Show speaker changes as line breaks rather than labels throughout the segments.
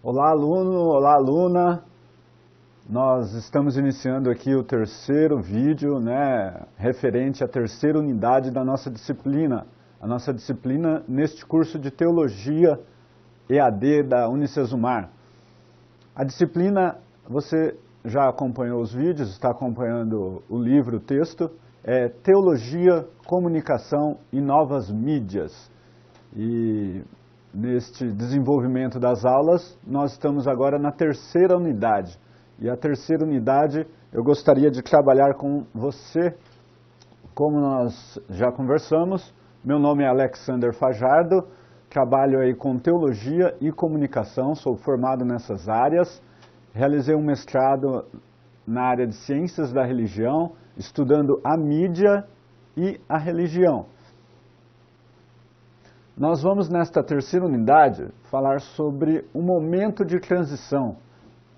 Olá, aluno, olá, aluna. Nós estamos iniciando aqui o terceiro vídeo, referente à terceira unidade da nossa disciplina. A nossa disciplina neste curso de Teologia EAD da Unicesumar. A disciplina, você já acompanhou os vídeos, está acompanhando o livro, o texto, é Teologia, Comunicação e Novas Mídias. E neste desenvolvimento das aulas, nós estamos agora na terceira unidade. E a terceira unidade, eu gostaria de trabalhar com você, como nós já conversamos. Meu nome é Alexander Fajardo, trabalho aí com Teologia e Comunicação, sou formado nessas áreas. Realizei um mestrado na área de Ciências da Religião, estudando a mídia e a religião. Nós vamos, nesta terceira unidade, falar sobre um momento de transição,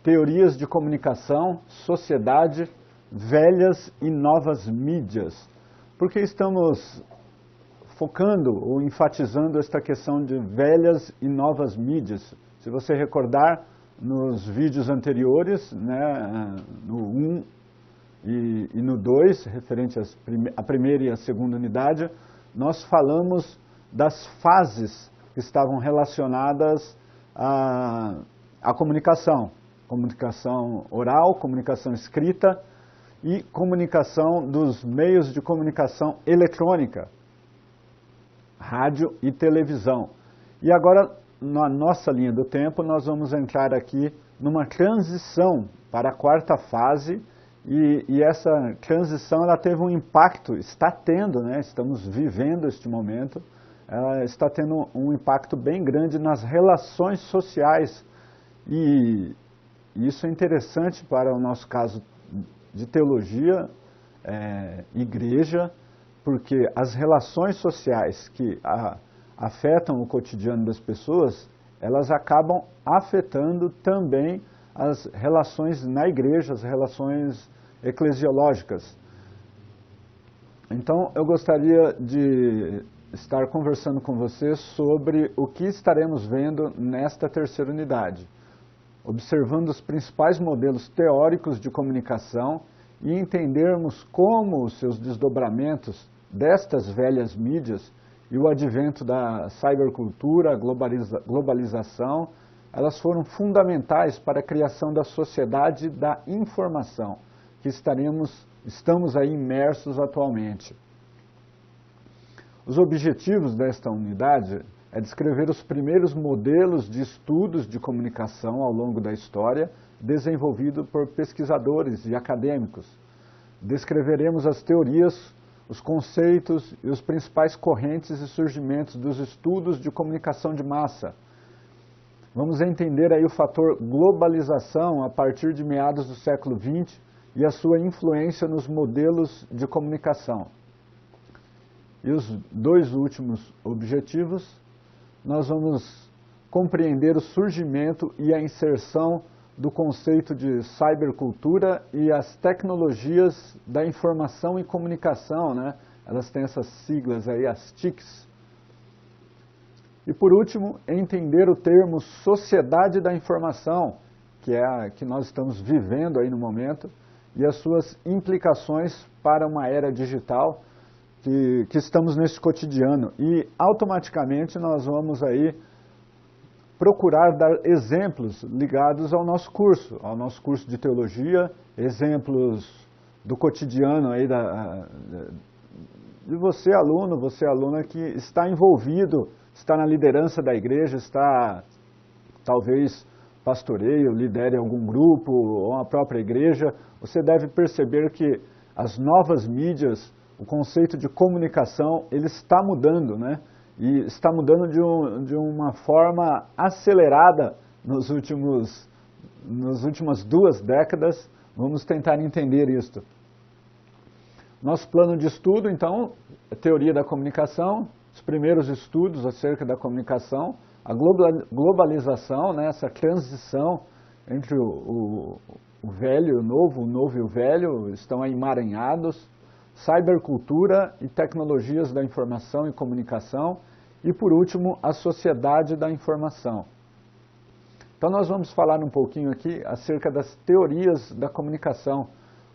teorias de comunicação, sociedade, velhas e novas mídias. Por que estamos focando ou enfatizando esta questão de velhas e novas mídias? Se você recordar, nos vídeos anteriores, no 1 e no 2, referente à primeira e à segunda unidade, nós falamos das fases que estavam relacionadas à comunicação. Comunicação oral, comunicação escrita e comunicação dos meios de comunicação eletrônica, rádio e televisão. E agora, na nossa linha do tempo, nós vamos entrar aqui numa transição para a quarta fase, e essa transição ela teve um impacto, está tendo, estamos vivendo este momento, ela está tendo um impacto bem grande nas relações sociais, e isso é interessante para o nosso caso de teologia, igreja, porque as relações sociais que afetam o cotidiano das pessoas, elas acabam afetando também as relações na igreja, as relações eclesiológicas. Então, eu gostaria de estar conversando com vocês sobre o que estaremos vendo nesta terceira unidade, observando os principais modelos teóricos de comunicação e entendermos como os seus desdobramentos destas velhas mídias e o advento da cybercultura, globalização, elas foram fundamentais para a criação da sociedade da informação, que estamos aí imersos atualmente. Os objetivos desta unidade é descrever os primeiros modelos de estudos de comunicação ao longo da história, desenvolvido por pesquisadores e acadêmicos. Descreveremos as teorias, os conceitos e os principais correntes e surgimentos dos estudos de comunicação de massa. Vamos entender aí o fator globalização a partir de meados do século XX e a sua influência nos modelos de comunicação. E os dois últimos objetivos, nós vamos compreender o surgimento e a inserção do conceito de cybercultura e as tecnologias da informação e comunicação, Elas têm essas siglas aí, as TICs. E por último, entender o termo sociedade da informação, que é a que nós estamos vivendo aí no momento, e as suas implicações para uma era digital que estamos nesse cotidiano. E automaticamente nós vamos aí procurar dar exemplos ligados ao nosso curso de teologia, exemplos do cotidiano aí de você aluno, você aluna que está envolvido, está na liderança da igreja, está talvez pastoreie, lidere algum grupo ou a própria igreja. Você deve perceber que as novas mídias, o conceito de comunicação, ele está mudando, E está mudando de uma forma acelerada nas últimas 2 décadas. Vamos tentar entender isto. Nosso plano de estudo, então, é teoria da comunicação, os primeiros estudos acerca da comunicação, a globalização, essa transição entre o velho e o novo e o velho, estão aí emaranhados, cybercultura e tecnologias da informação e comunicação, e por último, a sociedade da informação. Então nós vamos falar um pouquinho aqui acerca das teorias da comunicação,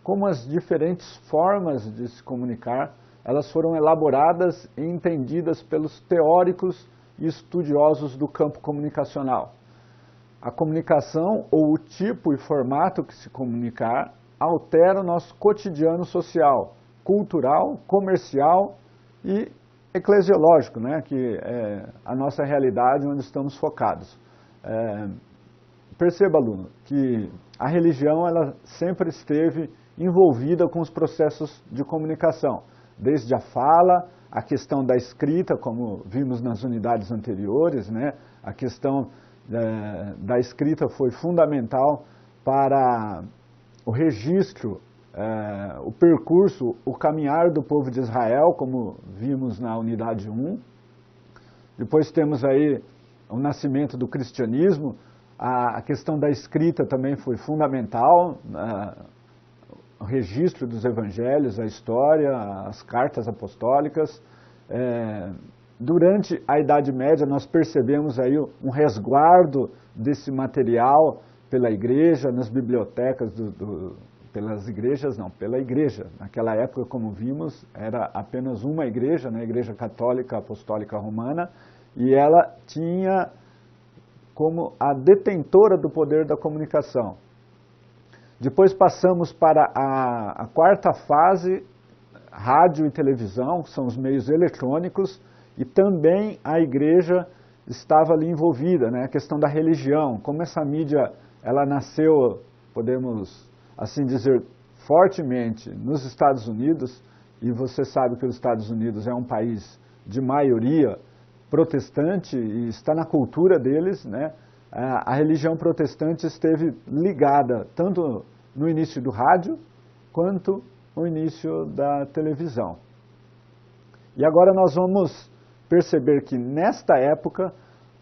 como as diferentes formas de se comunicar, elas foram elaboradas e entendidas pelos teóricos e estudiosos do campo comunicacional. A comunicação, ou o tipo e formato que se comunicar, altera o nosso cotidiano social, cultural, comercial e eclesiológico, né, que é a nossa realidade onde estamos focados. Perceba, aluno, que a religião ela sempre esteve envolvida com os processos de comunicação, desde a fala, a questão da escrita, como vimos nas unidades anteriores, né, a questão da escrita foi fundamental para o registro, o percurso, o caminhar do povo de Israel, como vimos na unidade 1. Depois temos aí o nascimento do cristianismo, a questão da escrita também foi fundamental, o registro dos evangelhos, a história, as cartas apostólicas. Durante a Idade Média nós percebemos aí um resguardo desse material pela igreja, nas bibliotecas pelas igrejas não, pela igreja. Naquela época, como vimos, era apenas uma igreja, né, a Igreja Católica Apostólica Romana, e ela tinha como a detentora do poder da comunicação. Depois passamos para a quarta fase, rádio e televisão, que são os meios eletrônicos, e também a igreja estava ali envolvida, né, a questão da religião, como essa mídia ela nasceu, podemos assim dizer, fortemente nos Estados Unidos, e você sabe que os Estados Unidos é um país de maioria protestante e está na cultura deles, né? A religião protestante esteve ligada tanto no início do rádio quanto no início da televisão. E agora nós vamos perceber que nesta época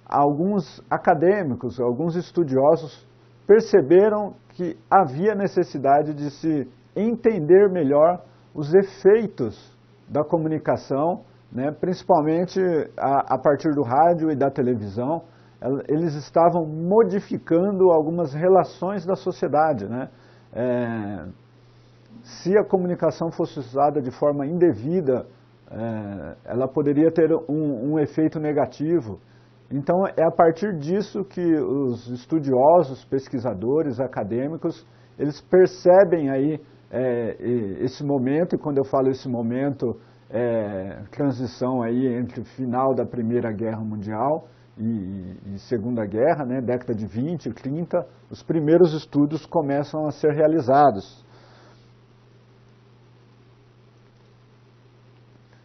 alguns acadêmicos, alguns estudiosos perceberam que havia necessidade de se entender melhor os efeitos da comunicação, né, principalmente a partir do rádio e da televisão. Eles estavam modificando algumas relações da sociedade, né? Se a comunicação fosse usada de forma indevida, ela poderia ter um efeito negativo. Então, é a partir disso que os estudiosos, pesquisadores, acadêmicos, eles percebem aí esse momento, e quando eu falo esse momento, transição aí entre o final da Primeira Guerra Mundial e Segunda Guerra, né, década de 20, 30, os primeiros estudos começam a ser realizados.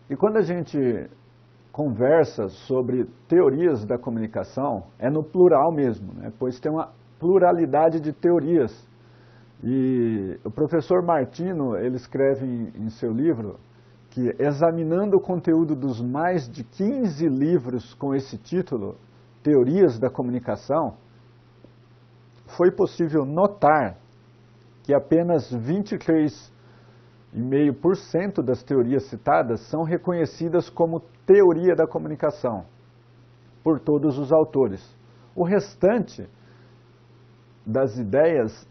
E quando a gente conversa sobre teorias da comunicação, é no plural mesmo, né? Pois tem uma pluralidade de teorias. E o professor Martino, ele escreve em seu livro que, examinando o conteúdo dos mais de 15 livros com esse título, Teorias da Comunicação, foi possível notar que apenas 23,5% das teorias citadas são reconhecidas como teoria da comunicação por todos os autores. O restante das ideias,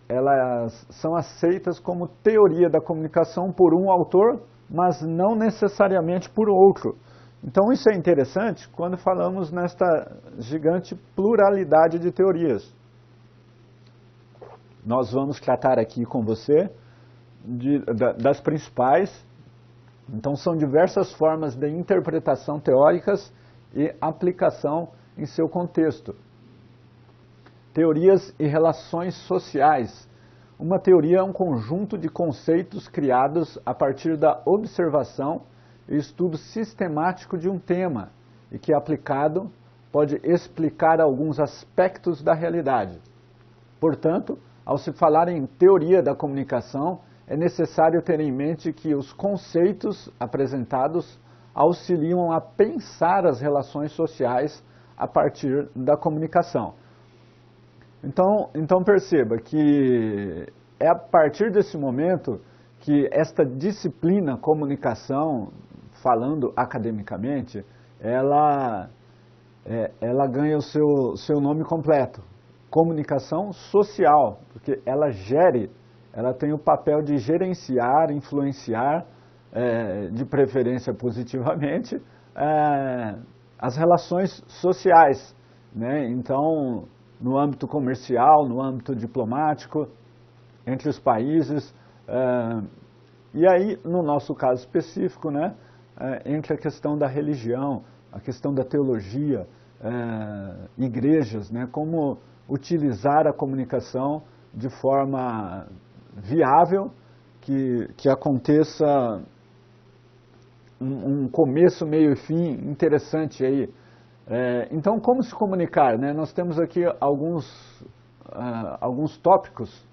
elas são aceitas como teoria da comunicação por um autor, mas não necessariamente por outro. Então isso é interessante quando falamos nesta gigante pluralidade de teorias. Nós vamos tratar aqui com você das principais. Então são diversas formas de interpretação teóricas e aplicação em seu contexto. Teorias e relações sociais. Uma teoria é um conjunto de conceitos criados a partir da observação e estudo sistemático de um tema e que, aplicado, pode explicar alguns aspectos da realidade. Portanto, ao se falar em teoria da comunicação, é necessário ter em mente que os conceitos apresentados auxiliam a pensar as relações sociais a partir da comunicação. Então perceba que é a partir desse momento que esta disciplina comunicação, falando academicamente, ela ganha o seu nome completo. comunicação social, porque ela tem o papel de gerenciar, influenciar, de preferência positivamente, as relações sociais, né? Então, no âmbito comercial, no âmbito diplomático, entre os países, e aí, no nosso caso específico, né, entre a questão da religião, a questão da teologia, igrejas, né, como utilizar a comunicação de forma viável, que aconteça um começo, meio e fim interessante aí. Então, como se comunicar, né? Nós temos aqui alguns tópicos.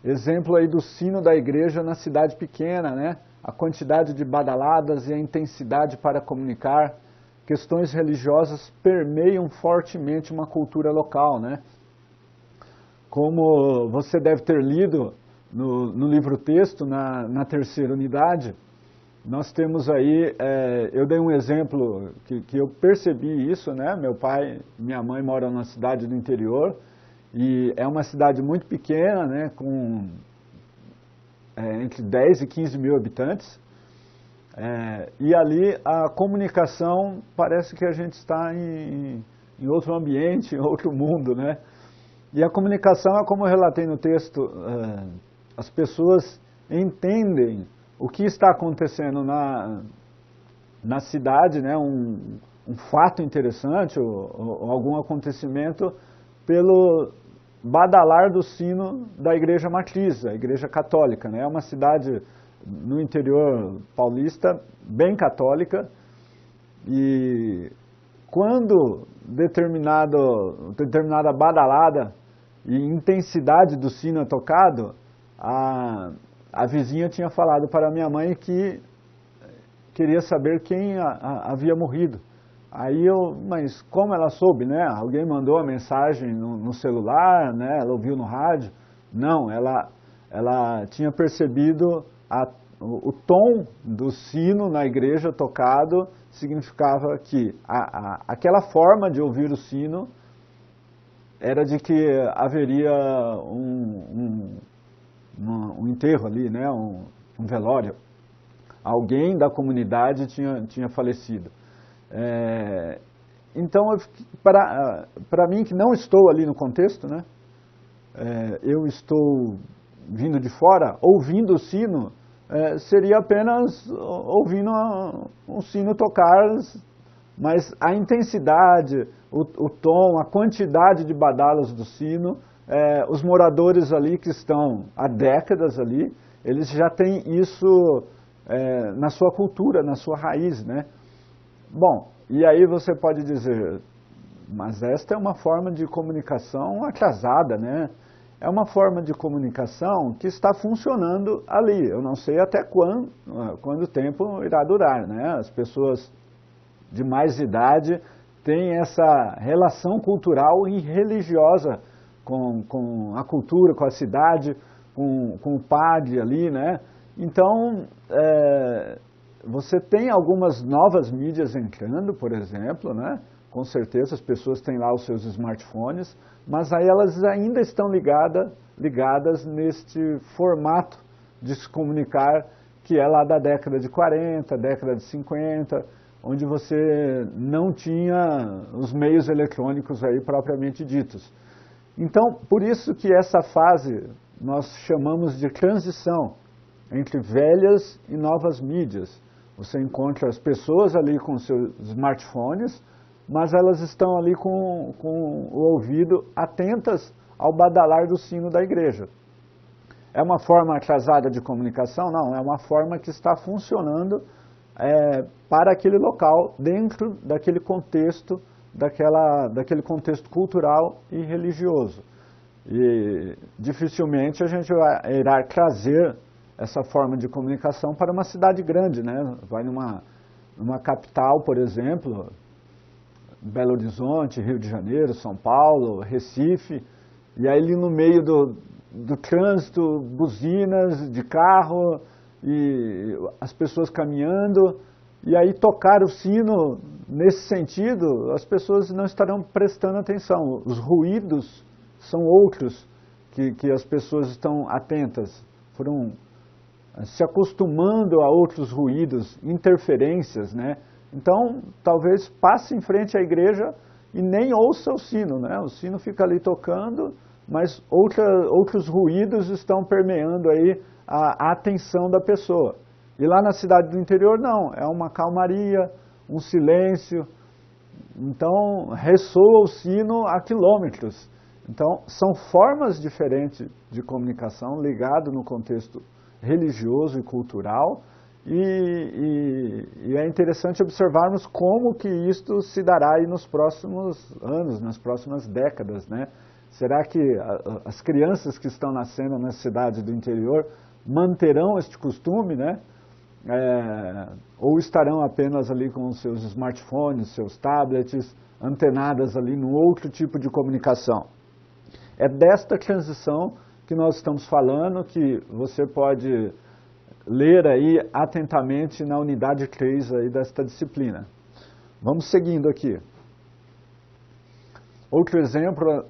Exemplo aí do sino da igreja na cidade pequena, né? A quantidade de badaladas e a intensidade para comunicar. Questões religiosas permeiam fortemente uma cultura local, né? Como você deve ter lido no livro-texto, na terceira unidade, nós temos aí, eu dei um exemplo que eu percebi isso, né? Meu pai e minha mãe moram numa cidade do interior, e é uma cidade muito pequena, né? Com entre 10 e 15 mil habitantes, e ali a comunicação parece que a gente está em outro ambiente, em outro mundo, né? E a comunicação é como eu relatei no texto, as pessoas entendem o que está acontecendo na cidade, né, um fato interessante ou algum acontecimento pelo badalar do sino da igreja matriz, a igreja católica, né? É uma cidade no interior paulista bem católica, e quando determinada badalada e intensidade do sino é tocado, a vizinha tinha falado para minha mãe que queria saber quem havia morrido. Aí mas como ela soube, né? Alguém mandou a mensagem no celular, né? Ela ouviu no rádio? Não, ela tinha percebido o tom do sino na igreja tocado, significava que aquela forma de ouvir o sino era de que haveria um enterro ali, né? Um velório. Alguém da comunidade tinha falecido. Então, para mim que não estou ali no contexto, né? Eu estou vindo de fora, ouvindo o sino, seria apenas ouvindo um sino tocar, mas a intensidade, o tom, a quantidade de badalas do sino, os moradores ali que estão há décadas ali, eles já têm isso na sua cultura, na sua raiz, né? Bom, e aí você pode dizer, mas esta é uma forma de comunicação atrasada, né? É uma forma de comunicação que está funcionando ali. Eu não sei até quando o tempo irá durar, né? As pessoas de mais idade têm essa relação cultural e religiosa com a cultura, com a cidade, com o padre ali, né? Então, você tem algumas novas mídias entrando, por exemplo, né? Com certeza as pessoas têm lá os seus smartphones, mas aí elas ainda estão ligadas neste formato de se comunicar que é lá da década de 40, década de 50, onde você não tinha os meios eletrônicos aí propriamente ditos. Então, por isso que essa fase nós chamamos de transição entre velhas e novas mídias. Você encontra as pessoas ali com seus smartphones, mas elas estão ali com o ouvido atentas ao badalar do sino da igreja. É uma forma atrasada de comunicação? Não, é uma forma que está funcionando para aquele local, dentro daquele contexto, daquele contexto cultural e religioso. E dificilmente a gente irá trazer essa forma de comunicação para uma cidade grande, né? Vai numa capital, por exemplo, Belo Horizonte, Rio de Janeiro, São Paulo, Recife, e aí ali no meio do trânsito, buzinas de carro, e as pessoas caminhando, e aí tocar o sino, nesse sentido, as pessoas não estarão prestando atenção. Os ruídos são outros que as pessoas estão atentas, foram se acostumando a outros ruídos, interferências, né? Então, talvez passe em frente à igreja e nem ouça o sino, né? O sino fica ali tocando, mas outros ruídos estão permeando aí a atenção da pessoa. E lá na cidade do interior, não, é uma calmaria, um silêncio. Então, ressoa o sino a quilômetros. Então, são formas diferentes de comunicação ligado no contexto religioso e cultural, e é interessante observarmos como que isto se dará aí nos próximos anos, nas próximas décadas, né? Será que as crianças que estão nascendo na cidade do interior manterão este costume, né? Ou estarão apenas ali com os seus smartphones, seus tablets, antenadas ali num outro tipo de comunicação? É desta transição que nós estamos falando, que você pode ler aí atentamente na unidade 3 aí desta disciplina. Vamos seguindo aqui. Outro exemplo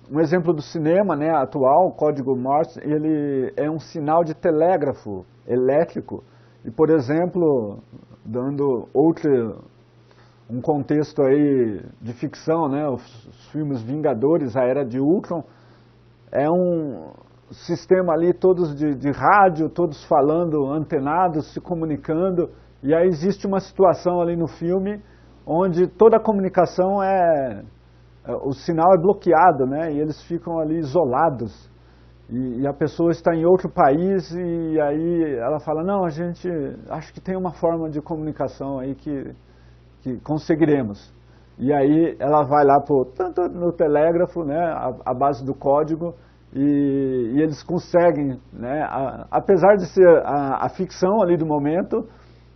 um exemplo do cinema, né, atual, o código Morse, ele é um sinal de telégrafo elétrico. E, por exemplo, dando um contexto aí de ficção, né, os filmes Vingadores, a Era de Ultron, é um sistema ali todos de rádio, todos falando, antenados, se comunicando, e aí existe uma situação ali no filme onde toda a comunicação o sinal é bloqueado, né, e eles ficam ali isolados, e a pessoa está em outro país, e aí ela fala, não, a gente acho que tem uma forma de comunicação aí que conseguiremos. E aí ela vai lá tanto no telégrafo, né, a base do código, e eles conseguem, né, apesar de ser a ficção ali do momento,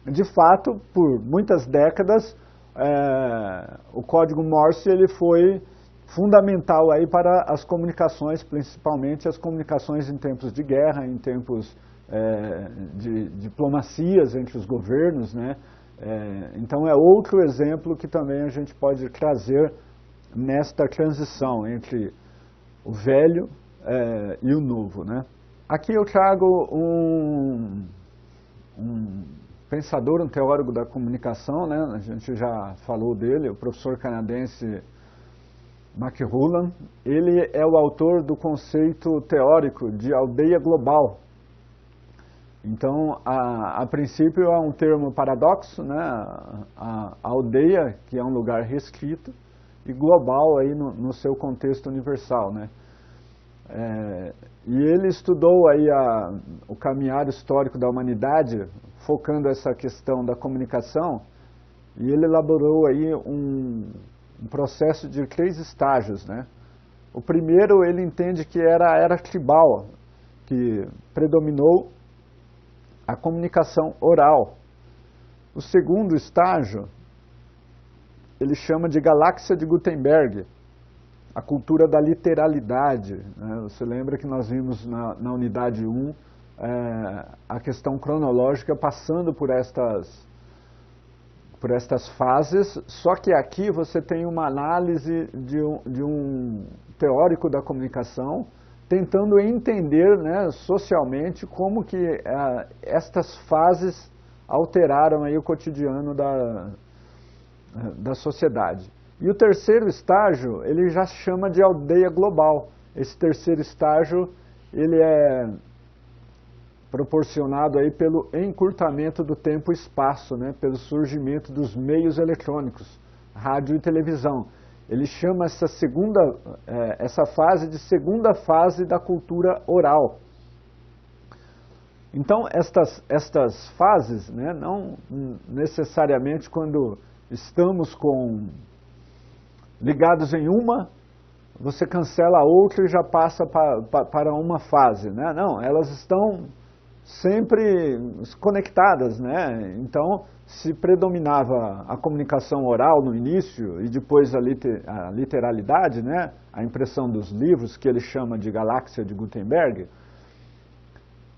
de fato, por muitas décadas, o código Morse ele foi fundamental aí para as comunicações, principalmente as comunicações em tempos de guerra, em tempos de diplomacias entre os governos, né? Então é outro exemplo que também a gente pode trazer nesta transição entre o velho e o novo, né? Aqui eu trago um pensador, um teórico da comunicação, né? A gente já falou dele, o professor canadense McLuhan. Ele é o autor do conceito teórico de aldeia global. Então, a princípio é um termo paradoxo, né? A aldeia, que é um lugar restrito, e global aí no seu contexto universal, né? E ele estudou aí o caminhar histórico da humanidade, focando essa questão da comunicação, e ele elaborou aí um processo de 3 estágios, né? O primeiro ele entende que era a era tribal, que predominou a comunicação oral. O segundo estágio ele chama de galáxia de Gutenberg, a cultura da literalidade, né? Você lembra que nós vimos na unidade 1 a questão cronológica passando por estas fases, só que aqui você tem uma análise de um teórico da comunicação tentando entender, né, socialmente como que estas fases alteraram aí o cotidiano da sociedade. E o terceiro estágio, ele já chama de aldeia global. Esse terceiro estágio, ele é proporcionado aí pelo encurtamento do tempo e espaço, né, pelo surgimento dos meios eletrônicos, rádio e televisão. Ele chama essa fase de segunda fase da cultura oral. Então, estas fases, né, não necessariamente quando estamos ligados em uma, você cancela a outra e já passa para uma fase, né? Não, elas estão sempre conectadas, né? Então, se predominava a comunicação oral no início e depois a literalidade, né? A impressão dos livros, que ele chama de galáxia de Gutenberg,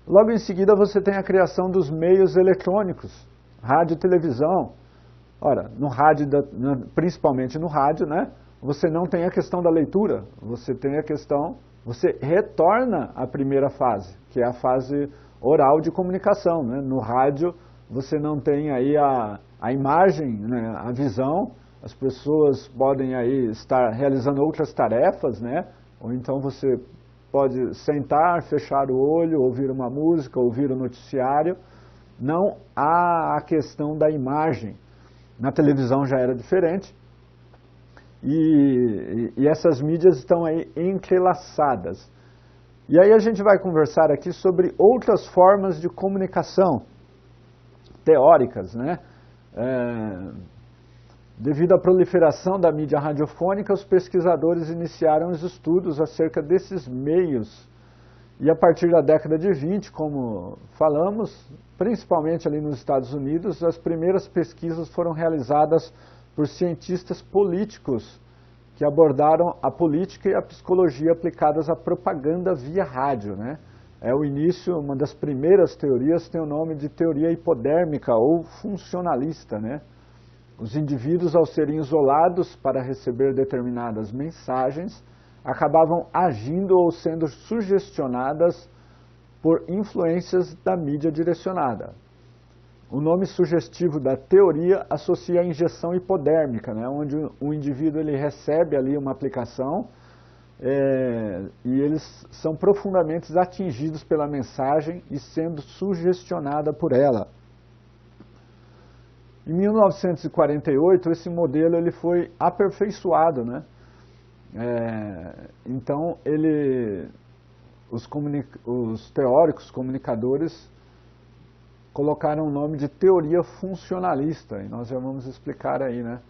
logo em seguida você tem a criação dos meios eletrônicos, rádio e televisão. Ora, no rádio, principalmente no rádio, né? você não tem a questão da leitura, você tem a questão, você retorna à primeira fase, que é a fase oral de comunicação, né? No rádio você não tem aí a imagem, né? A visão, as pessoas podem aí estar realizando outras tarefas, né? Ou então você pode sentar, fechar o olho, ouvir uma música, ouvir o noticiário. Não há a questão da imagem. Na televisão já era diferente. E essas mídias estão aí entrelaçadas. E aí a gente vai conversar aqui sobre outras formas de comunicação teóricas, né? Devido à proliferação da mídia radiofônica, os pesquisadores iniciaram os estudos acerca desses meios. E a partir da década de 20, como falamos, principalmente ali nos Estados Unidos, as primeiras pesquisas foram realizadas por cientistas políticos que abordaram a política e a psicologia aplicadas à propaganda via rádio, né? É o início, uma das primeiras teorias tem o nome de teoria hipodérmica ou funcionalista, né? Os indivíduos, ao serem isolados para receber determinadas mensagens, acabavam agindo ou sendo sugestionadas por influências da mídia direcionada. O nome sugestivo da teoria associa a injeção hipodérmica, né, onde o indivíduo ele recebe ali uma aplicação e eles são profundamente atingidos pela mensagem e sendo sugestionada por ela. Em 1948, esse modelo ele foi aperfeiçoado, né? Então, os teóricos, comunicadores, colocaram o nome de teoria funcionalista, e nós já vamos explicar aí, né?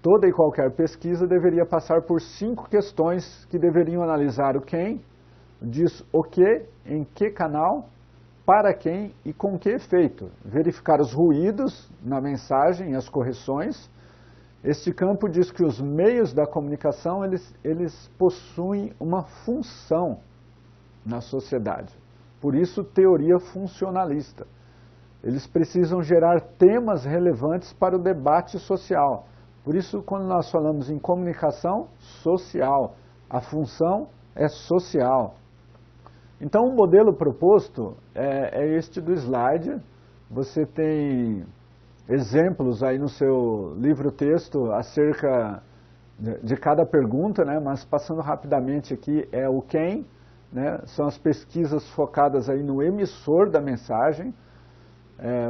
Toda e qualquer pesquisa deveria passar por 5 questões que deveriam analisar o quem, diz o que, em que canal, para quem e com que efeito. Verificar os ruídos na mensagem e as correções. Este campo diz que os meios da comunicação, eles possuem uma função na sociedade. Por isso, teoria funcionalista. Eles precisam gerar temas relevantes para o debate social. Por isso, quando nós falamos em comunicação social, a função é social. Então, o modelo proposto é este do slide. Você tem exemplos aí no seu livro-texto acerca de cada pergunta, né? Mas passando rapidamente aqui é o quem, né? São as pesquisas focadas aí no emissor da mensagem,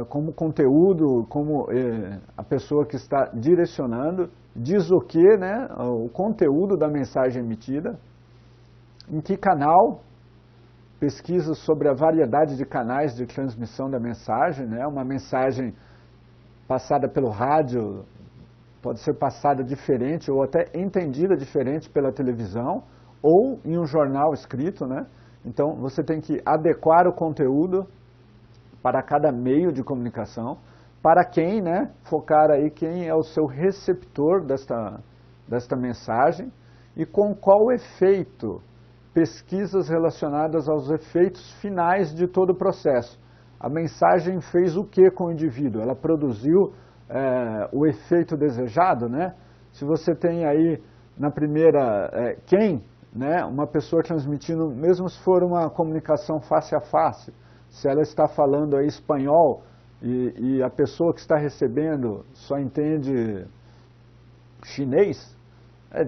como conteúdo, como a pessoa que está direcionando, diz o que, né? O conteúdo da mensagem emitida, em que canal, pesquisas sobre a variedade de canais de transmissão da mensagem, né? Uma mensagem passada pelo rádio pode ser passada diferente ou até entendida diferente pela televisão ou em um jornal escrito, né? Então, você tem que adequar o conteúdo para cada meio de comunicação, para quem, né? Focar aí quem é o seu receptor desta mensagem e com qual efeito. Pesquisas relacionadas aos efeitos finais de todo o processo. A mensagem fez o que com o indivíduo? Ela produziu o efeito desejado, né? Se você tem aí na primeira, quem, né? Uma pessoa transmitindo, mesmo se for uma comunicação face a face, se ela está falando aí espanhol e a pessoa que está recebendo só entende chinês,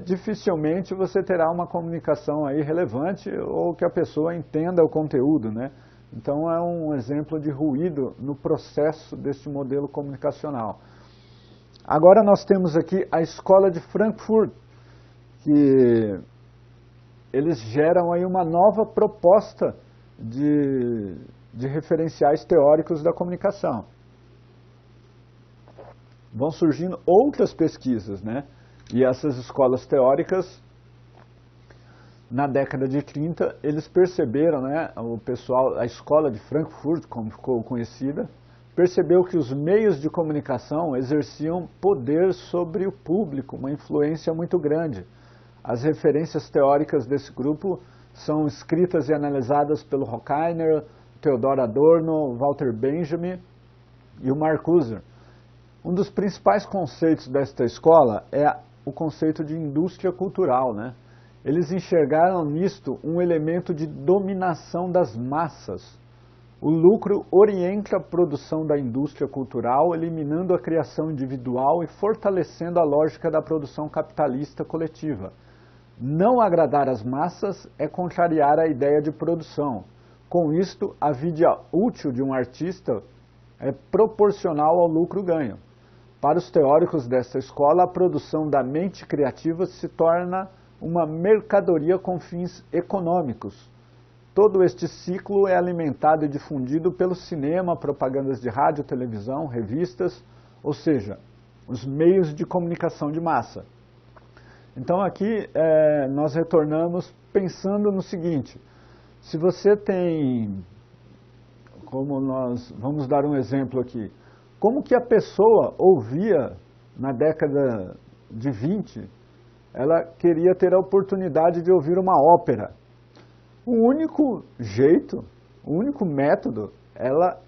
dificilmente você terá uma comunicação aí relevante ou que a pessoa entenda o conteúdo, né? Então é um exemplo de ruído no processo desse modelo comunicacional. Agora nós temos aqui a Escola de Frankfurt, que eles geram aí uma nova proposta de referenciais teóricos da comunicação. Vão surgindo outras pesquisas, né? E essas escolas teóricas, na década de 30, eles perceberam, né, o pessoal, a escola de Frankfurt, como ficou conhecida, percebeu que os meios de comunicação exerciam poder sobre o público, uma influência muito grande. As referências teóricas desse grupo são escritas e analisadas pelo Horkheimer, Theodor Adorno, Walter Benjamin e o Marcuse. Um dos principais conceitos desta escola é o conceito de indústria cultural, né? Eles enxergaram nisto um elemento de dominação das massas. O lucro orienta a produção da indústria cultural, eliminando a criação individual e fortalecendo a lógica da produção capitalista coletiva. Não agradar as massas é contrariar a ideia de produção. Com isto, a vida útil de um artista é proporcional ao lucro-ganho. Para os teóricos desta escola, a produção da mente criativa se torna uma mercadoria com fins econômicos. Todo este ciclo é alimentado e difundido pelo cinema, propagandas de rádio, televisão, revistas, ou seja, os meios de comunicação de massa. Então aqui nós retornamos pensando no seguinte: se você tem, como nós vamos dar um exemplo aqui, como que a pessoa ouvia na década de 20, ela queria ter a oportunidade de ouvir uma ópera. O único jeito, o único método, ela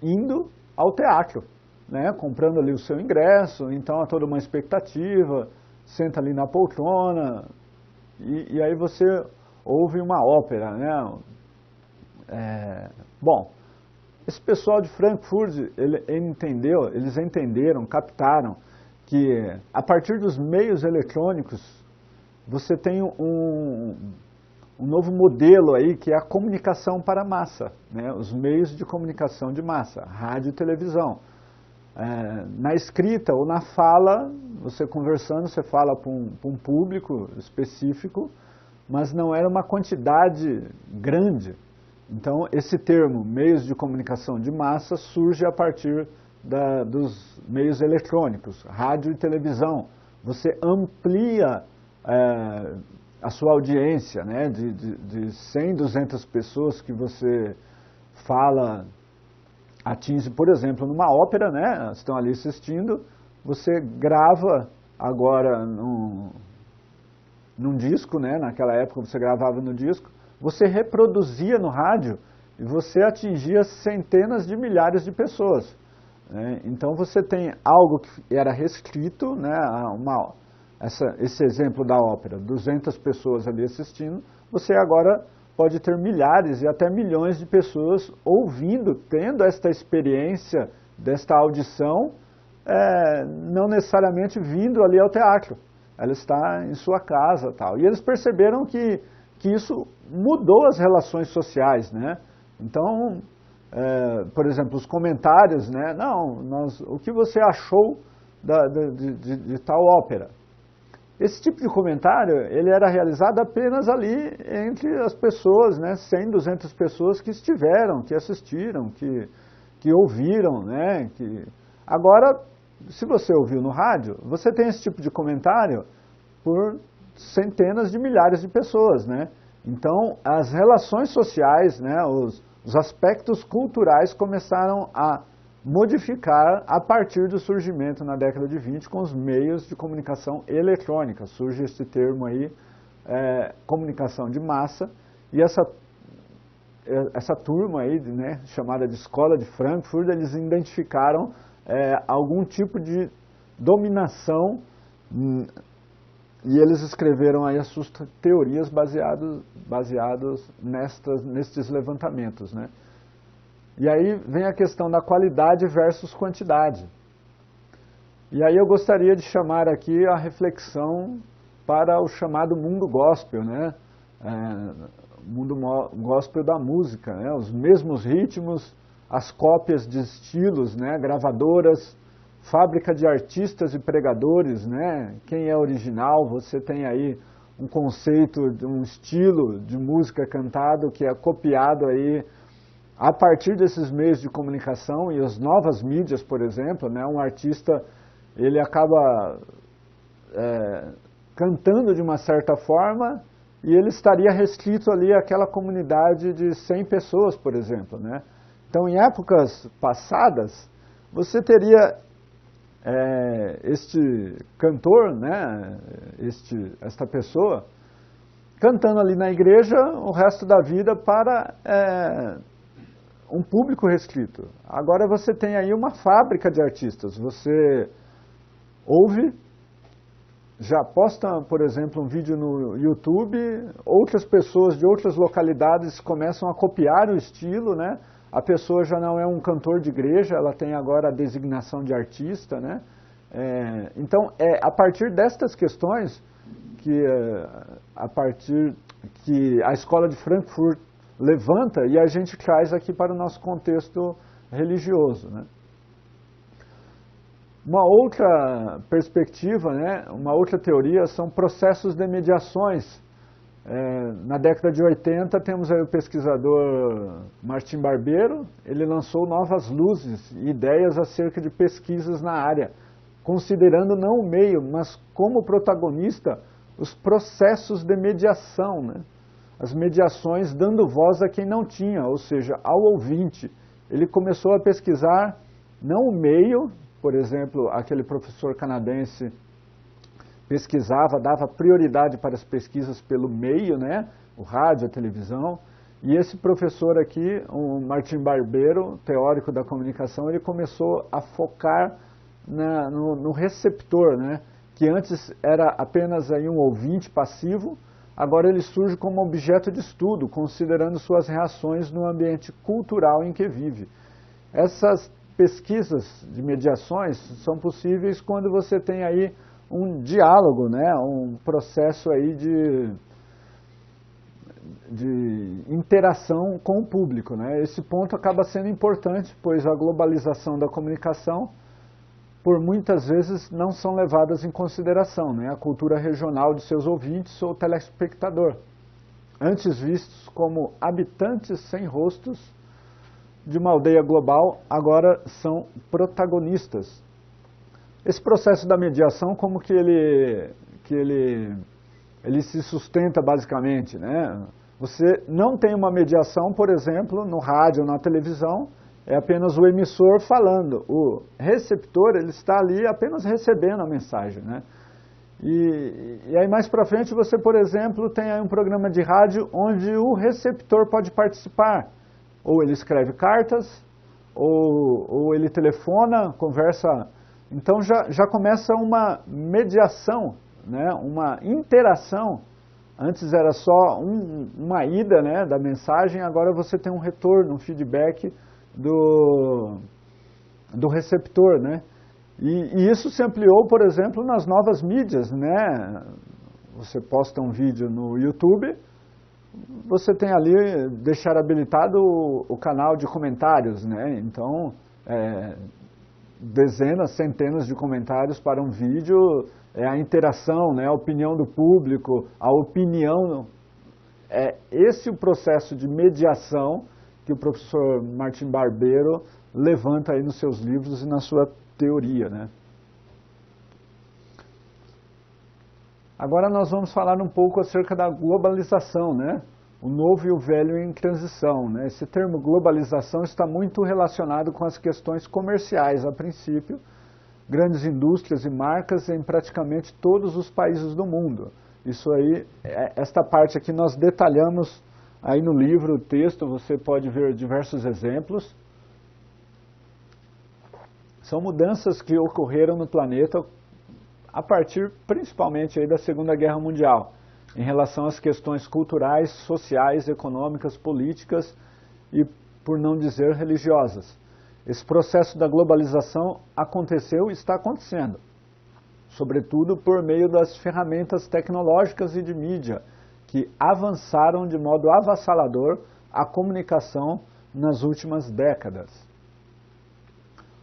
indo ao teatro, né? Comprando ali o seu ingresso, então há toda uma expectativa, senta ali na poltrona, e aí você ouve uma ópera, né? Bom, esse pessoal de Frankfurt, eles entenderam, captaram que a partir dos meios eletrônicos você tem um novo modelo aí, que é a comunicação para a massa, né? Os meios de comunicação de massa, rádio e televisão. Na escrita ou na fala, você conversando, você fala para um público específico, mas não era uma quantidade grande. Então, esse termo, meios de comunicação de massa, surge a partir dos meios eletrônicos, rádio e televisão. Você amplia a sua audiência, né, de 100, 200 pessoas que você fala, atinge, por exemplo, numa ópera, né, estão ali assistindo, você grava agora num disco, né, naquela época você gravava no disco, você reproduzia no rádio e você atingia centenas de milhares de pessoas, né? Então você tem algo que era restrito, né, esse exemplo da ópera, 200 pessoas ali assistindo, você agora pode ter milhares e até milhões de pessoas ouvindo, tendo esta experiência, desta audição, não necessariamente vindo ali ao teatro. Ela está em sua casa, tal. E eles perceberam que isso mudou as relações sociais, né? Então, por exemplo, os comentários, né? O que você achou de tal ópera? Esse tipo de comentário, ele era realizado apenas ali entre as pessoas, né, 100, 200 pessoas que estiveram, que assistiram, que ouviram, né, Agora, se você ouviu no rádio, você tem esse tipo de comentário por centenas de milhares de pessoas, né. Então, as relações sociais, né, os aspectos culturais começaram a modificar a partir do surgimento na década de 20 com os meios de comunicação eletrônica. Surge esse termo aí, comunicação de massa, e essa turma aí, né, chamada de Escola de Frankfurt, eles identificaram algum tipo de dominação e eles escreveram aí as suas teorias baseadas nestes levantamentos, né? E aí vem a questão da qualidade versus quantidade. E aí eu gostaria de chamar aqui a reflexão para o chamado mundo gospel, né? Mundo gospel da música, né? Os mesmos ritmos, as cópias de estilos, né? Gravadoras, fábrica de artistas e pregadores, né? Quem é original? Você tem aí um conceito de um estilo de música cantado que é copiado aí a partir desses meios de comunicação e as novas mídias, por exemplo, né, um artista, ele acaba cantando de uma certa forma e ele estaria restrito ali àquela comunidade de 100 pessoas, por exemplo, né? Então, em épocas passadas, você teria este cantor, né, esta pessoa, cantando ali na igreja o resto da vida para um público restrito. Agora você tem aí uma fábrica de artistas. Você ouve já posta, por exemplo, um vídeo no YouTube, outras pessoas de outras localidades começam a copiar o estilo, né? A pessoa já não é um cantor de igreja, ela tem agora a designação de artista, né? Então, é a partir destas questões que a Escola de Frankfurt levanta e a gente traz aqui para o nosso contexto religioso, né? Uma outra perspectiva, né, uma outra teoria são processos de mediações. Na década de 80 temos aí o pesquisador Martim Barbeiro, ele lançou novas luzes e ideias acerca de pesquisas na área, considerando não o meio, mas como protagonista os processos de mediação, né? As mediações dando voz a quem não tinha, ou seja, ao ouvinte. Ele começou a pesquisar não o meio, por exemplo, aquele professor canadense pesquisava, dava prioridade para as pesquisas pelo meio, né? O rádio, a televisão. E esse professor aqui, o Martim Barbeiro, teórico da comunicação, ele começou a focar no receptor, né? Que antes era apenas aí um ouvinte passivo, agora ele surge como objeto de estudo, considerando suas reações no ambiente cultural em que vive. Essas pesquisas de mediações são possíveis quando você tem aí um diálogo, né? Um processo aí de interação com o público, né? Esse ponto acaba sendo importante, pois a globalização da comunicação, por muitas vezes, não são levadas em consideração, né? A cultura regional de seus ouvintes ou telespectador, antes vistos como habitantes sem rostos de uma aldeia global, agora são protagonistas. Esse processo da mediação, como que ele se sustenta basicamente, né? Você não tem uma mediação, por exemplo, no rádio ou na televisão, é apenas o emissor falando. O receptor, ele está ali apenas recebendo a mensagem, né? E aí mais para frente você, por exemplo, tem aí um programa de rádio onde o receptor pode participar. Ou ele escreve cartas, ou ele telefona, conversa. Então já começa uma mediação, né? Uma interação. Antes era só uma ida, né, da mensagem, agora você tem um retorno, um feedback do receptor, né? E isso se ampliou, por exemplo, nas novas mídias, né? Você posta um vídeo no YouTube, você tem ali, deixar habilitado o canal de comentários, né? Então, dezenas, centenas de comentários para um vídeo, a interação, né? A opinião do público, a opinião. Esse é o processo de mediação que o professor Martim Barbeiro levanta aí nos seus livros e na sua teoria, né? Agora nós vamos falar um pouco acerca da globalização, né? O novo e o velho em transição, né? Esse termo globalização está muito relacionado com as questões comerciais, a princípio, grandes indústrias e marcas em praticamente todos os países do mundo. Isso aí, esta parte aqui nós detalhamos aí no livro, o texto, você pode ver diversos exemplos. São mudanças que ocorreram no planeta a partir principalmente aí da Segunda Guerra Mundial, em relação às questões culturais, sociais, econômicas, políticas e, por não dizer, religiosas. Esse processo da globalização aconteceu e está acontecendo, sobretudo por meio das ferramentas tecnológicas e de mídia, que avançaram de modo avassalador a comunicação nas últimas décadas.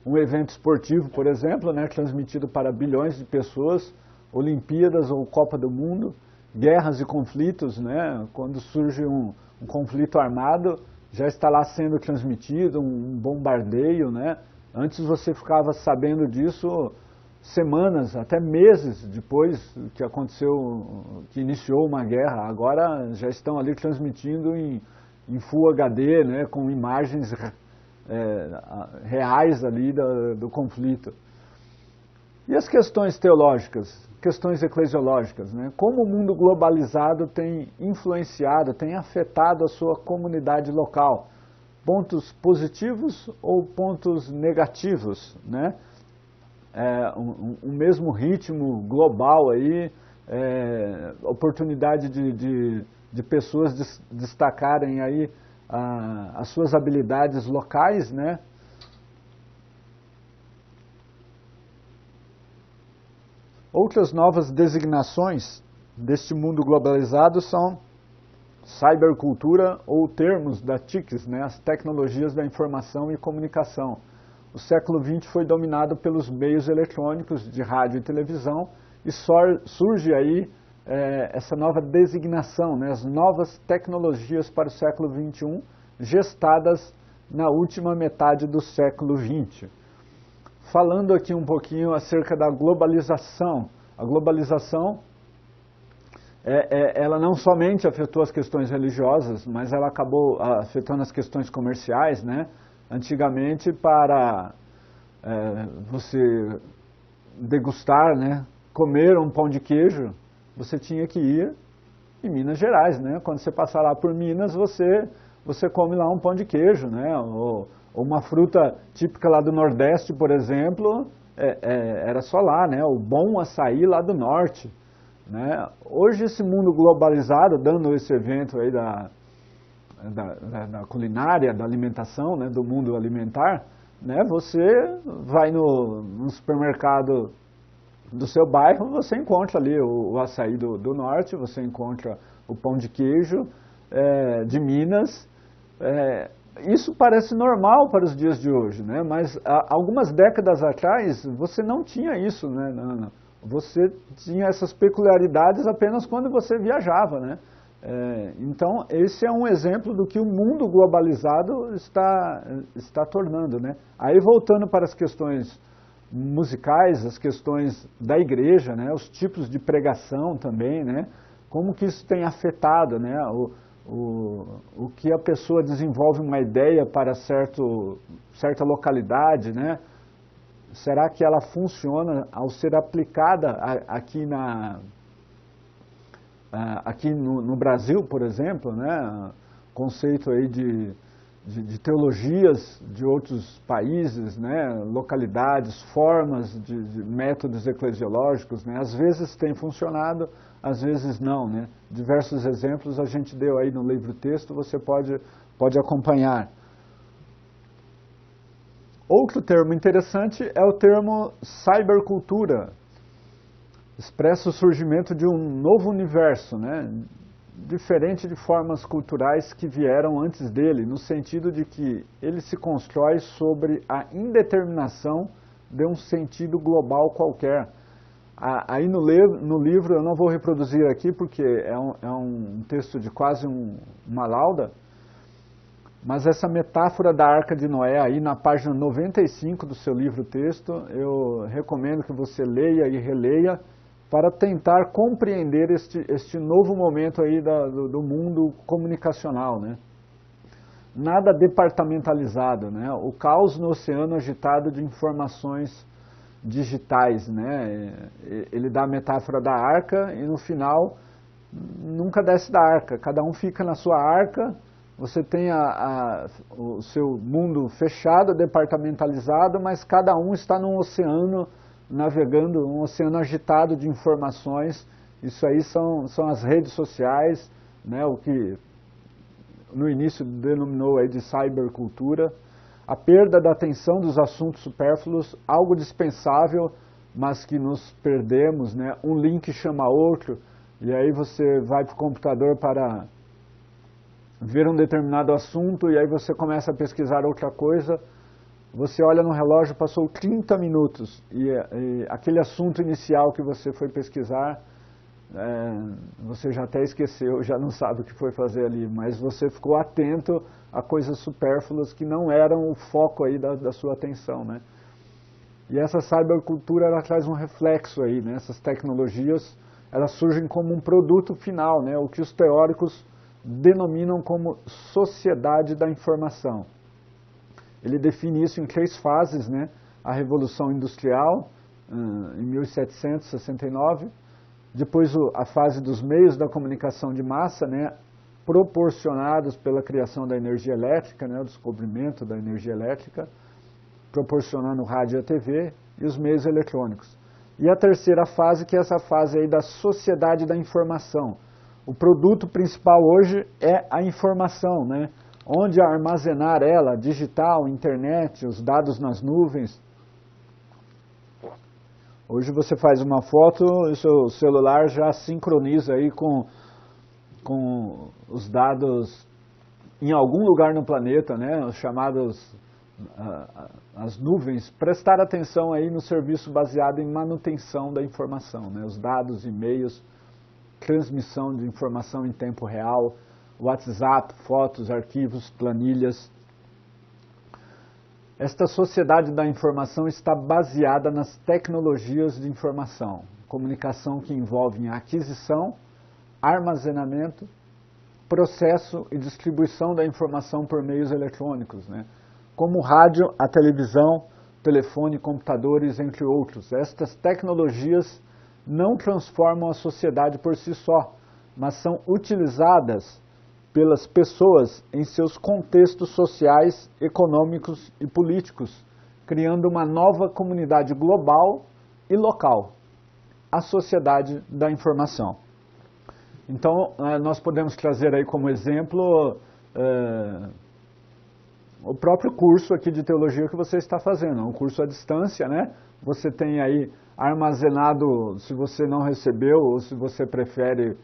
Um evento esportivo, por exemplo, né, transmitido para bilhões de pessoas, Olimpíadas ou Copa do Mundo, guerras e conflitos, né, quando surge um conflito armado, já está lá sendo transmitido, um bombardeio, né? Antes você ficava sabendo disso semanas, até meses depois que aconteceu, que iniciou uma guerra. Agora já estão ali transmitindo em Full HD, né, com imagens reais ali do conflito. E as questões teológicas, questões eclesiológicas, né? Como o mundo globalizado tem influenciado, tem afetado a sua comunidade local? Pontos positivos ou pontos negativos, né? um mesmo ritmo global aí, oportunidade de pessoas destacarem aí as suas habilidades locais, né? Outras novas designações deste mundo globalizado são cybercultura ou termos da TICs, né? As tecnologias da informação e comunicação. O século XX foi dominado pelos meios eletrônicos de rádio e televisão e surge aí essa nova designação, né? As novas tecnologias para o século XXI, gestadas na última metade do século XX. Falando aqui um pouquinho acerca da globalização. A globalização, ela não somente afetou as questões religiosas, mas ela acabou afetando as questões comerciais, né? Antigamente, para você degustar, né, comer um pão de queijo, você tinha que ir em Minas Gerais, né? Quando você passar lá por Minas, você come lá um pão de queijo, né? Ou uma fruta típica lá do Nordeste, por exemplo, era só lá, né? O bom açaí lá do Norte, né? Hoje esse mundo globalizado, dando esse evento aí da culinária, da alimentação, né, do mundo alimentar, né, você vai no supermercado do seu bairro, você encontra ali o açaí do norte, você encontra o pão de queijo de Minas. Isso parece normal para os dias de hoje, né, mas algumas décadas atrás você não tinha isso, né, não. Você tinha essas peculiaridades apenas quando você viajava, né. Então, esse é um exemplo do que o mundo globalizado está tornando, né? Aí, voltando para as questões musicais, as questões da igreja, né? Os tipos de pregação também, né? Como que isso tem afetado, né? O que a pessoa desenvolve uma ideia para certa localidade, né? Será que ela funciona ao ser aplicada aqui no Brasil, por exemplo, né, conceito aí de teologias de outros países, né, localidades, formas de métodos eclesiológicos, né, às vezes tem funcionado, às vezes não, né. Diversos exemplos a gente deu aí no livro-texto, você pode acompanhar. Outro termo interessante é o termo cybercultura. Expressa o surgimento de um novo universo, né? Diferente de formas culturais que vieram antes dele, no sentido de que ele se constrói sobre a indeterminação de um sentido global qualquer. Aí no livro, eu não vou reproduzir aqui porque é um texto de quase uma lauda, mas essa metáfora da Arca de Noé, aí na página 95 do seu livro-texto, eu recomendo que você leia e releia, para tentar compreender este novo momento aí do mundo comunicacional, né? Nada departamentalizado, né? O caos no oceano agitado de informações digitais, né? Ele dá a metáfora da arca e no final nunca desce da arca, cada um fica na sua arca, você tem o seu mundo fechado, departamentalizado, mas cada um está num oceano navegando, um oceano agitado de informações. Isso aí são as redes sociais, né, o que no início denominou aí de cybercultura. A perda da atenção dos assuntos supérfluos, algo dispensável, mas que nos perdemos, né? Um link chama outro, e aí você vai para o computador para ver um determinado assunto, e aí você começa a pesquisar outra coisa. Você olha no relógio, passou 30 minutos e aquele assunto inicial que você foi pesquisar, você já até esqueceu, já não sabe o que foi fazer ali, mas você ficou atento a coisas supérfluas que não eram o foco aí da sua atenção, né? E essa cybercultura, ela traz um reflexo aí, né? Essas tecnologias, elas surgem como um produto final, né? O que os teóricos denominam como sociedade da informação. Ele define isso em 3 fases, né? A Revolução Industrial, em 1769, depois a fase dos meios da comunicação de massa, né? Proporcionados pela criação da energia elétrica, né? O descobrimento da energia elétrica, proporcionando rádio e a TV, e os meios eletrônicos. E a terceira fase, que é essa fase aí da sociedade da informação. O produto principal hoje é a informação, né? Onde armazenar ela, digital, internet, os dados nas nuvens. Hoje você faz uma foto e o seu celular já sincroniza aí com os dados em algum lugar no planeta, né? Os chamados as nuvens. Prestar atenção aí no serviço baseado em manutenção da informação, né? Os dados, e-mails, transmissão de informação em tempo real, WhatsApp, fotos, arquivos, planilhas. Esta sociedade da informação está baseada nas tecnologias de informação, comunicação que envolvem aquisição, armazenamento, processo e distribuição da informação por meios eletrônicos, né? Como o rádio, a televisão, telefone, computadores, entre outros. Estas tecnologias não transformam a sociedade por si só, mas são utilizadas pelas pessoas em seus contextos sociais, econômicos e políticos, criando uma nova comunidade global e local, a sociedade da informação. Então, nós podemos trazer aí como exemplo o próprio curso aqui de teologia que você está fazendo, um curso à distância, né? Você tem aí armazenado, se você não recebeu ou se você prefere,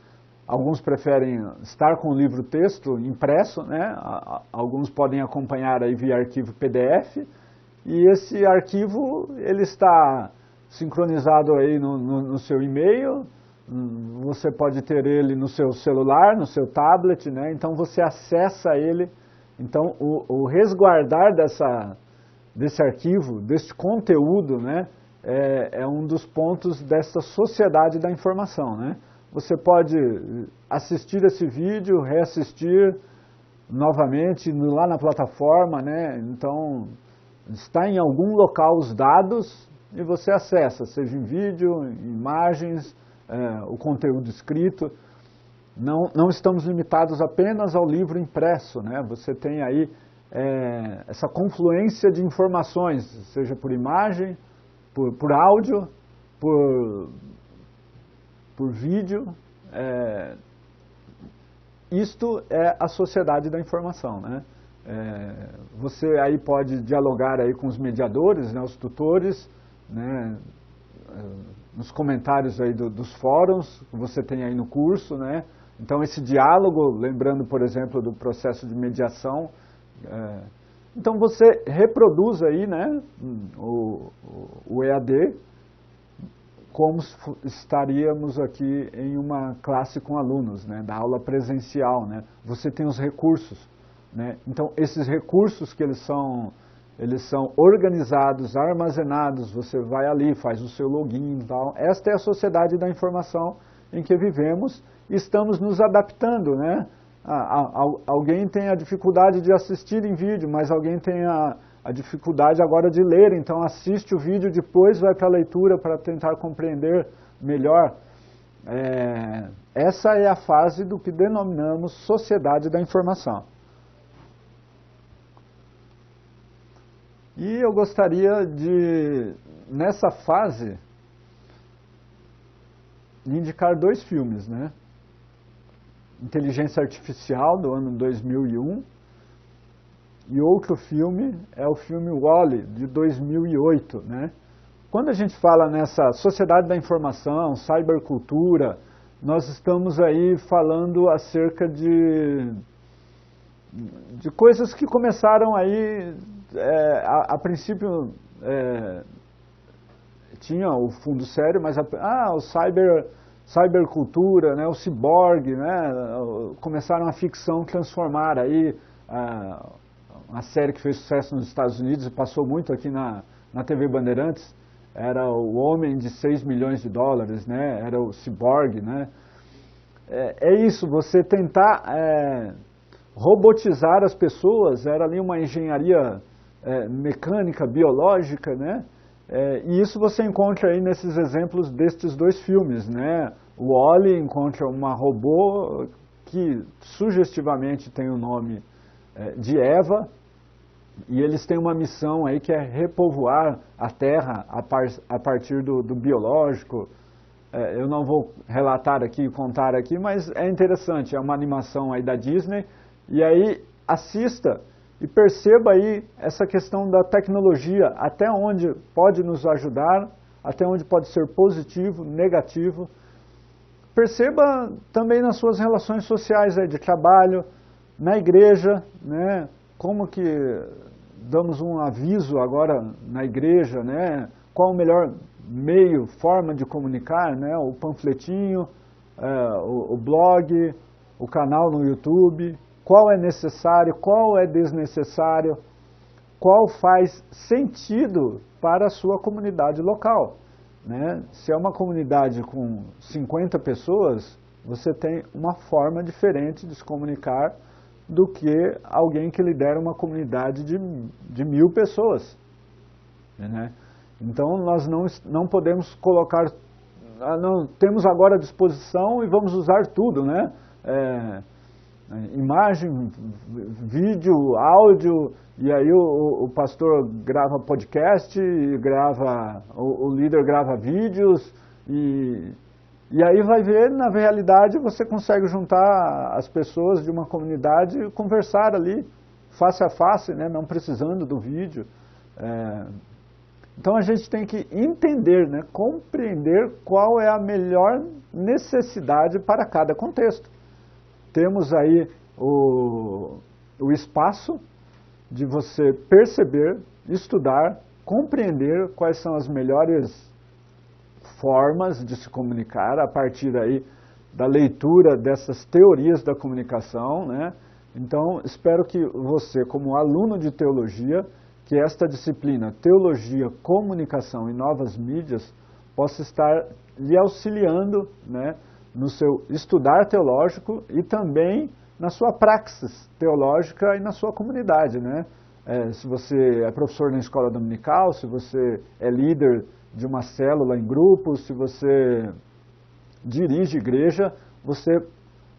alguns preferem estar com o livro-texto impresso, né? Alguns podem acompanhar aí via arquivo PDF, e esse arquivo ele está sincronizado aí no seu e-mail, você pode ter ele no seu celular, no seu tablet, né? Então você acessa ele. Então o resguardar desse arquivo, desse conteúdo, né? É um dos pontos dessa sociedade da informação, né? Você pode assistir esse vídeo, reassistir novamente lá na plataforma, né? Então, está em algum local os dados e você acessa, seja em vídeo, em imagens, o conteúdo escrito. Não estamos limitados apenas ao livro impresso, né? Você tem aí essa confluência de informações, seja por imagem, por áudio, por vídeo. Isto é a sociedade da informação, né? Você aí pode dialogar aí com os mediadores, né, os tutores, né, nos comentários aí dos fóruns que você tem aí no curso, né? Então esse diálogo, lembrando por exemplo do processo de mediação, então você reproduz aí, né, o EAD como estaríamos aqui em uma classe com alunos, né, da aula presencial, né? Você tem os recursos, né? Então esses recursos que eles são organizados, armazenados, você vai ali, faz o seu login e tal. Esta é a sociedade da informação em que vivemos e estamos nos adaptando, né? Alguém tem a dificuldade de assistir em vídeo, mas alguém tem a dificuldade agora de ler, então assiste o vídeo, depois vai para a leitura para tentar compreender melhor. Essa é a fase do que denominamos sociedade da informação. E eu gostaria de, nessa fase, indicar 2 filmes, né? Inteligência Artificial, do ano 2001, e outro filme é o filme WALL-E, de 2008, né? Quando a gente fala nessa sociedade da informação, cybercultura, nós estamos aí falando acerca de coisas que começaram aí, a princípio tinha o fundo sério, mas o cybercultura, né, o ciborgue, né, começaram a ficção transformar aí uma série que fez sucesso nos Estados Unidos e passou muito aqui na TV Bandeirantes, era o Homem de 6 milhões de dólares, né, era o ciborgue, né. É isso, você tentar robotizar as pessoas, era ali uma engenharia mecânica, biológica, né? E isso você encontra aí nesses exemplos destes 2 filmes, né? O WALL-E encontra uma robô que sugestivamente tem o nome de Eva, E eles têm uma missão aí que é repovoar a Terra a partir do biológico. Eu não vou relatar aqui, contar aqui, mas é interessante, é uma animação aí da Disney. E aí assista e perceba aí essa questão da tecnologia, até onde pode nos ajudar, até onde pode ser positivo, negativo. Perceba também nas suas relações sociais aí de trabalho, na igreja, né? Como que damos um aviso agora na igreja, né? Qual o melhor meio, forma de comunicar, né? O panfletinho, o blog, o canal no YouTube, qual é necessário, qual é desnecessário, qual faz sentido para a sua comunidade local, né? Se é uma comunidade com 50 pessoas, você tem uma forma diferente de se comunicar do que alguém que lidera uma comunidade de 1000 pessoas, né? Então nós não podemos colocar, não, temos agora à disposição e vamos usar tudo, né? Imagem, vídeo, áudio, e aí o pastor grava podcast, o líder grava vídeos, e aí vai ver, na realidade, você consegue juntar as pessoas de uma comunidade e conversar ali, face a face, né, não precisando do vídeo. Então a gente tem que entender, né, compreender qual é a melhor necessidade para cada contexto. Temos aí o espaço de você perceber, estudar, compreender quais são as melhores formas de se comunicar a partir aí da leitura dessas teorias da comunicação, né? Então, espero que você, como aluno de teologia, que esta disciplina, Teologia, Comunicação e Novas Mídias, possa estar lhe auxiliando, né, no seu estudar teológico e também na sua praxis teológica e na sua comunidade, né? Se você é professor na escola dominical, se você é líder de uma célula em grupo, se você dirige igreja, você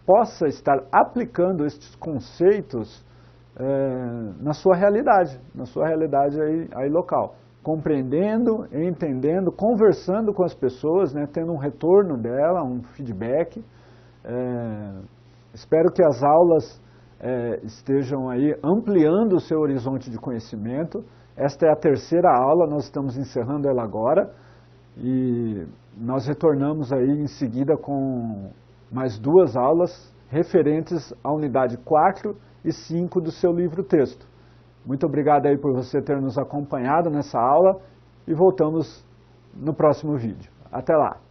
possa estar aplicando estes conceitos na sua realidade aí local. Compreendendo, entendendo, conversando com as pessoas, né, tendo um retorno dela, um feedback. Espero que as aulas estejam aí ampliando o seu horizonte de conhecimento. Esta é a terceira aula, nós estamos encerrando ela agora e nós retornamos aí em seguida com mais 2 aulas referentes à unidade 4 e 5 do seu livro-texto. Muito obrigado aí por você ter nos acompanhado nessa aula e voltamos no próximo vídeo. Até lá!